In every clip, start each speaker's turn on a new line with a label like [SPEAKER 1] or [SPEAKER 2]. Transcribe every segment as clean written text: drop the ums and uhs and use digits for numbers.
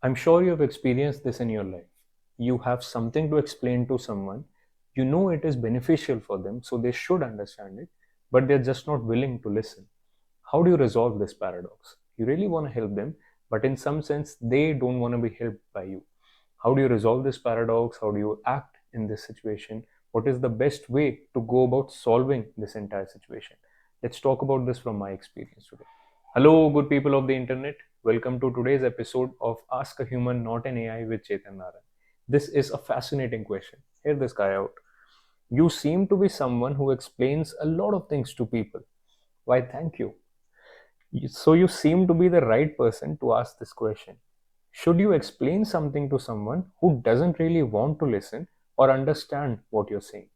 [SPEAKER 1] I'm sure you have experienced this in your life. You have something to explain to someone, you know it is beneficial for them, so they should understand it, but they're just not willing to listen. How do you resolve this paradox? You really want to help them, but in some sense, they don't want to be helped by you. How do you resolve this paradox? How do you act in this situation? What is the best way to go about solving this entire situation? Let's talk about this from my experience today. Hello, good people of the internet. Welcome to today's episode of Ask a Human, Not an AI with Chetan Naran. This is a fascinating question. Hear this guy out. You seem to be someone who explains a lot of things to people. Why, thank you. So, you seem to be the right person to ask this question. Should you explain something to someone who doesn't really want to listen or understand what you're saying?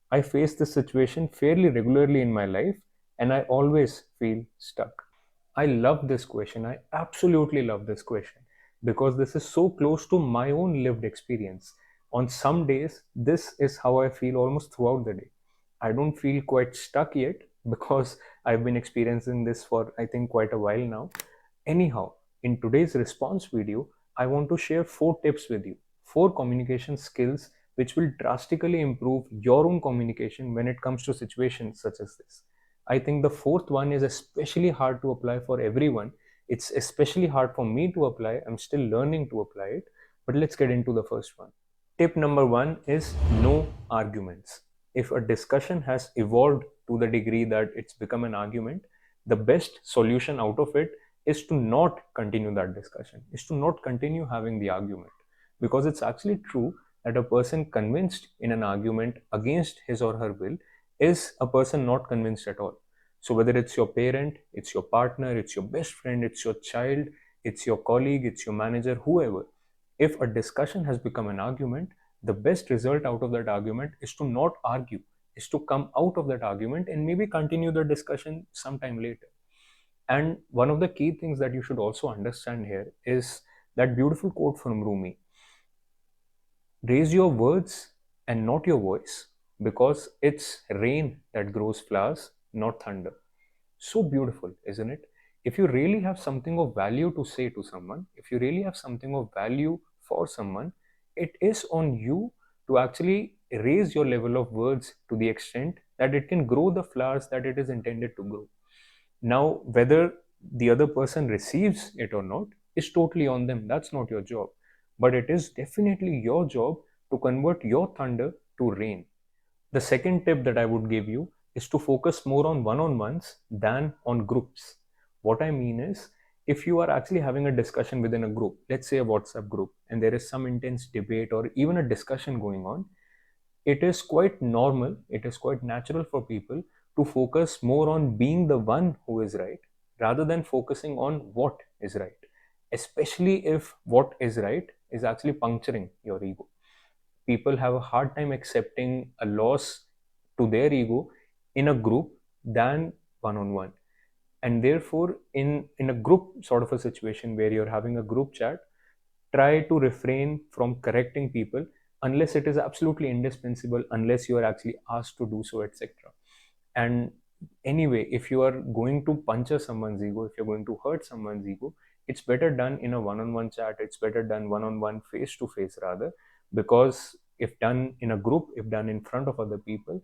[SPEAKER 1] I face this situation fairly regularly in my life and I always feel stuck. I love this question. I absolutely love this question because this is so close to my own lived experience. On some days, this is how I feel almost throughout the day. I don't feel quite stuck yet because I've been experiencing this for I think quite a while now. Anyhow, in today's response video, I want to share 4 tips with you, 4 communication skills which will drastically improve your own communication when it comes to situations such as this. I think the fourth one is especially hard to apply for everyone. It's especially hard for me to apply. I'm still learning to apply it. But let's get into the first one. Tip number one is no arguments. If a discussion has evolved to the degree that it's become an argument, the best solution out of it is to not continue that discussion, is to not continue having the argument. Because it's actually true that a person convinced in an argument against his or her will is a person not convinced at all. So, whether it's your parent, it's your partner, it's your best friend, it's your child, it's your colleague, it's your manager, whoever, if a discussion has become an argument, the best result out of that argument is to not argue, is to come out of that argument and maybe continue the discussion sometime later. And one of the key things that you should also understand here is that beautiful quote from Rumi: raise your words and not your voice, because it's rain that grows flowers, not thunder. So beautiful, isn't it? If you really have something of value to say to someone, if you really have something of value for someone, it is on you to actually raise your level of words to the extent that it can grow the flowers that it is intended to grow. Now, whether the other person receives it or not is totally on them. That's not your job. But it is definitely your job to convert your thunder to rain. The second tip that I would give you is to focus more on one on ones than on groups. What I mean is, if you are actually having a discussion within a group, let's say a WhatsApp group, and there is some intense debate or even a discussion going on, it is quite normal, it is quite natural for people to focus more on being the one who is right rather than focusing on what is right, especially if what is right is actually puncturing your ego. People have a hard time accepting a loss to their ego in a group than one on one. And therefore, in a group sort of a situation where you're having a group chat, try to refrain from correcting people unless it is absolutely indispensable, unless you are actually asked to do so, etc. And anyway, if you are going to puncture someone's ego, if you're going to hurt someone's ego, it's better done in a one-on-one chat, it's better done one-on-one, face to face rather, because if done in a group, if done in front of other people,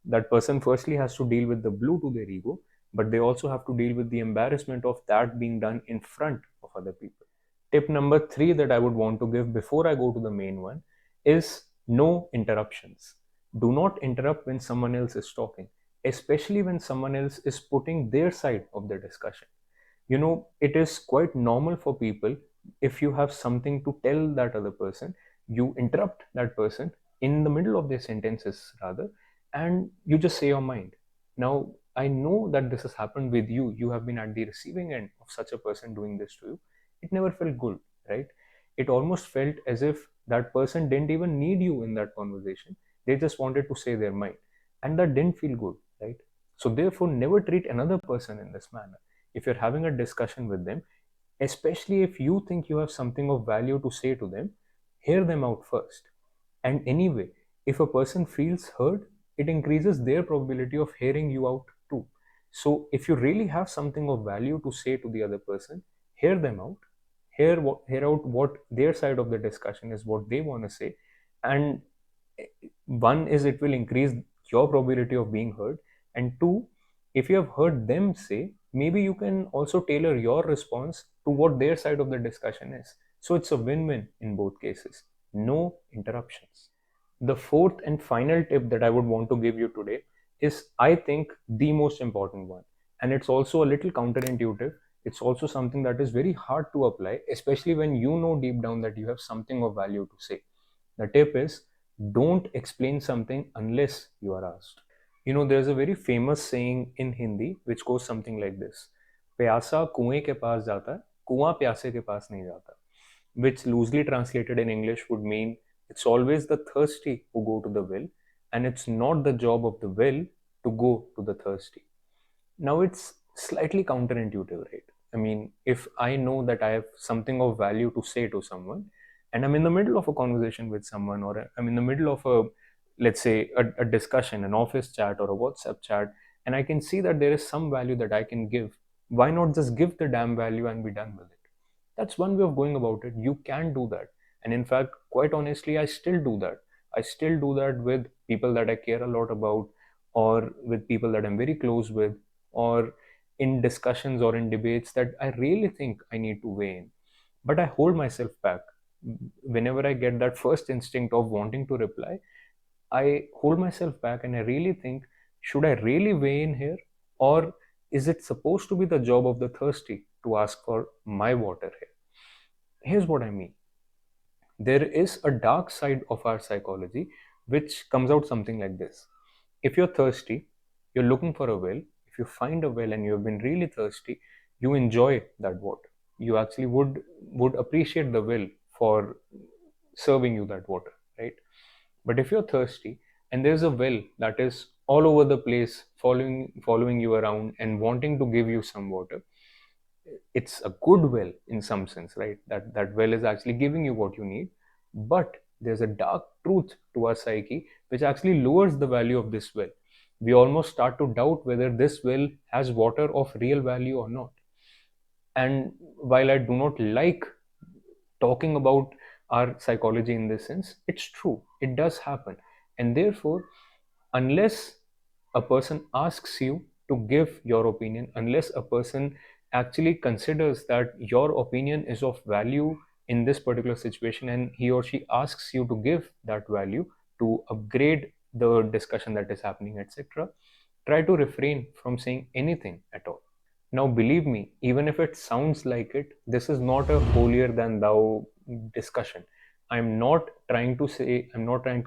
[SPEAKER 1] that person firstly has to deal with the blow to their ego, but they also have to deal with the embarrassment of that being done in front of other people. Tip number three that I would want to give before I go to the main one is no interruptions. Do not interrupt when someone else is talking, especially when someone else is putting their side of the discussion. You know, it is quite normal for people, if you have something to tell that other person, you interrupt that person in the middle of their sentences rather, and you just say your mind. Now, I know that this has happened with you. You have been at the receiving end of such a person doing this to you. It never felt good, right? It almost felt as if that person didn't even need you in that conversation. They just wanted to say their mind. And that didn't feel good, right? So, therefore, never treat another person in this manner. If you're having a discussion with them, especially if you think you have something of value to say to them, hear them out first. And anyway, if a person feels heard, it increases their probability of hearing you out too. So, if you really have something of value to say to the other person, hear them out, hear out what their side of the discussion is, what they want to say. And one is, it will increase your probability of being heard, and two, if you have heard them say, maybe you can also tailor your response to what their side of the discussion is. So it's a win-win in both cases. No interruptions. The fourth and final tip that I would want to give you today is, I think, the most important one. And it's also a little counterintuitive. It's also something that is very hard to apply, especially when you know deep down that you have something of value to say. The tip is, don't explain something unless you are asked. You know, there's a very famous saying in Hindi which goes something like this: प्यासा कुएं के पास जाता है, कुआं प्यासे के पास नहीं जाता. Which loosely translated in English would mean, it's always the thirsty who go to the well, and it's not the job of the well to go to the thirsty. Now, it's slightly counterintuitive, right? I mean, if I know that I have something of value to say to someone, and I'm in the middle of a conversation with someone, or I'm in the middle of a, let's say, a discussion, an office chat or a WhatsApp chat, and I can see that there is some value that I can give, why not just give the damn value and be done with it? That's one way of going about it. You can do that. And in fact, quite honestly, I still do that. I still do that with people that I care a lot about, or with people that I'm very close with, or in discussions or in debates that I really think I need to weigh in. But I hold myself back. Whenever I get that first instinct of wanting to reply, I hold myself back and I really think, should I really weigh in here? Or is it supposed to be the job of the thirsty to ask for my water here? Here's what I mean. There is a dark side of our psychology which comes out something like this. If you're thirsty, you're looking for a well, if you find a well and you've been really thirsty, you enjoy that water. You actually would appreciate the well for serving you that water, right? But if you're thirsty and there's a well that is all over the place, following you around and wanting to give you some water, it's a good well in some sense, right? That well is actually giving you what you need, but there's a dark truth to our psyche which actually lowers the value of this well. We almost start to doubt whether this well has water of real value or not. And while I do not like talking about our psychology in this sense, it's true, it does happen. And therefore, unless a person asks you to give your opinion, unless a person actually considers that your opinion is of value in this particular situation, and he or she asks you to give that value to upgrade the discussion that is happening, etc., try to refrain from saying anything at all. Now, believe me, even if it sounds like it, this is not a holier than thou discussion. I'm not trying to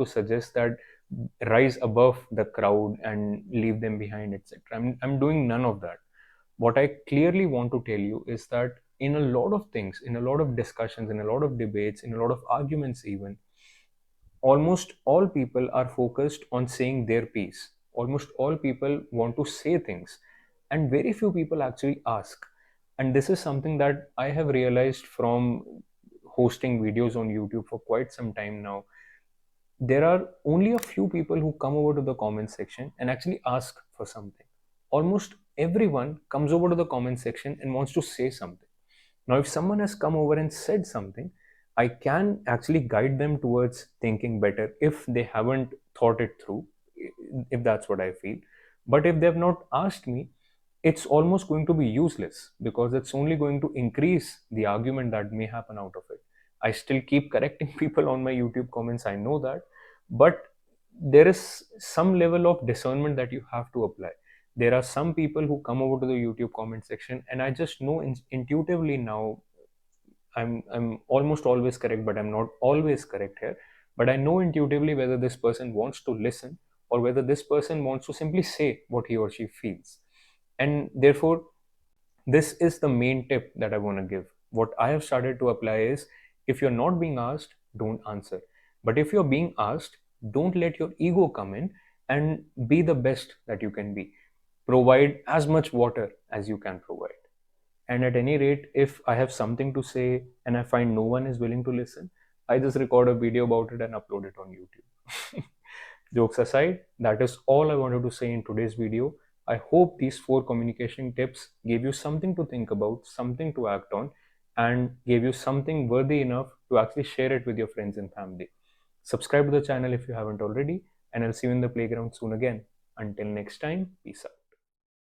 [SPEAKER 1] suggest that rise above the crowd and leave them behind, etc. I'm doing none of that. What I clearly want to tell you is that in a lot of things, in a lot of discussions, in a lot of debates, in a lot of arguments, even, almost all people are focused on saying their piece. Almost all people want to say things, and very few people actually ask. And this is something that I have realized from hosting videos on YouTube for quite some time now. There are only a few people who come over to the comment section and actually ask for something. Almost everyone comes over to the comment section and wants to say something. Now, if someone has come over and said something, I can actually guide them towards thinking better if they haven't thought it through, if that's what I feel. But if they have not asked me, it's almost going to be useless because it's only going to increase the argument that may happen out of it. I still keep correcting people on my YouTube comments, I know that, but there is some level of discernment that you have to apply. There are some people who come over to the YouTube comment section, and I just know intuitively now, I'm almost always correct, but I'm not always correct here. But I know intuitively whether this person wants to listen or whether this person wants to simply say what he or she feels. And therefore, this is the main tip that I want to give. What I have started to apply is, if you're not being asked, don't answer. But if you're being asked, don't let your ego come in, and be the best that you can be. Provide as much water as you can provide. And at any rate, if I have something to say and I find no one is willing to listen, I just record a video about it and upload it on YouTube. Jokes aside, that is all I wanted to say in today's video. I hope these 4 communication tips gave you something to think about, something to act on. and gave you something worthy enough to actually share it with your friends and family. Subscribe to the channel if you haven't already, and I'll see you in the playground soon again. Until next time, peace out.